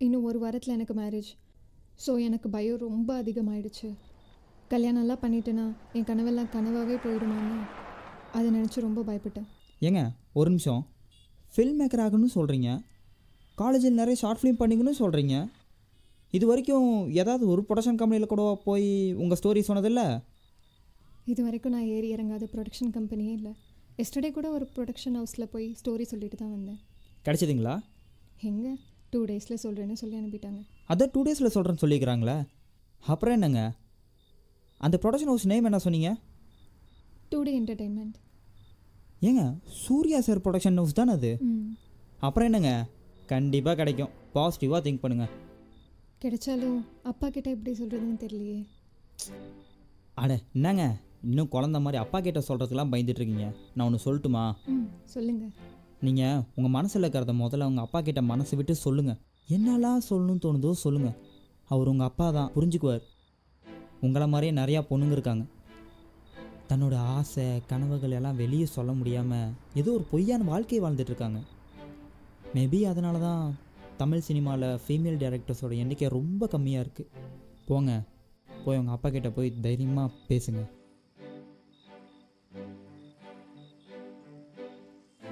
இன்னும் ஒரு வாரத்தில் எனக்கு மேரேஜ். ஸோ எனக்கு பயம் ரொம்ப அதிகமாகிடுச்சு. கல்யாணம்லாம் பண்ணிட்டேன்னா என் கனவெல்லாம் கனவாகவே போயிடுமான்னு அதை நினச்சி ரொம்ப பயப்பட்டேன். ஏங்க ஒரு நிமிஷம், ஃபில்ம் மேக்கர் ஆகணும்னு சொல்கிறீங்க, காலேஜில் நிறைய ஷார்ட் ஃபிலிம் பண்ணிங்கன்னு சொல்கிறீங்க. இது வரைக்கும் ஏதாவது ஒரு ப்ரொடக்ஷன் கம்பெனியில் கூட போய் உங்கள் ஸ்டோரி சொன்னதில்லை? இது வரைக்கும் நான் ஏறி இறங்காத ப்ரொடக்ஷன் கம்பெனியே இல்லை. எஸ்டர்டே கூட ஒரு ப்ரொடக்ஷன் ஹவுஸில் போய் ஸ்டோரி சொல்லிட்டு தான் வந்தேன். கிடச்சிதுங்களா? எங்கே 2 டேஸில் சொல்கிறேன்னு சொல்லி அனுப்பிட்டாங்க. அதை 2 டேஸில் சொல்கிறேன்னு சொல்லிக்கிறாங்களே, அப்புறம் என்னங்க? அந்த ப்ரொடக்ஷன் ஹவுஸ் நேம் என்ன சொன்னீங்க? 2D entertainment. ஏங்க சூர்யா சார் ப்ரொடக்ஷன் ஹவுஸ் தானே அது? அப்புறம் என்னங்க, கண்டிப்பாக கிடைக்கும். பாசிட்டிவாக திங்க் பண்ணுங்கள். கிடைச்சாலும் அப்பா கிட்ட எப்படி சொல்கிறதுன்னு தெரியலையே. அட என்னங்க, இன்னும் குழந்த மாதிரி அப்பா கிட்ட சொல்கிறதுக்கெலாம் பயந்துட்டுருக்கீங்க. நான் ஒன்று சொல்லட்டுமா? சொல்லுங்கள். நீங்கள் உங்கள் மனசில் இருக்கிறத முதல்ல உங்கள் அப்பா கிட்ட மனசு விட்டு சொல்லுங்கள். என்னெல்லாம் சொல்லணும்னு தோணுதோ சொல்லுங்கள். அவர் உங்கள் அப்பா தான், புரிஞ்சுக்குவார். உங்களை மாதிரியே நிறையா பொண்ணுங்க இருக்காங்க, தன்னோட ஆசை கனவுகள் எல்லாம் வெளியே சொல்ல முடியாமல் ஏதோ ஒரு பொய்யான வாழ்க்கையை வாழ்ந்துட்டுருக்காங்க. மேபி அதனால தான் தமிழ் சினிமாவில் ஃபீமேல் டைரக்டர்ஸோட எண்ணிக்கை ரொம்ப கம்மியாக இருக்குது. போய் உங்கள் அப்பா கிட்ட போய் தைரியமாக பேசுங்க.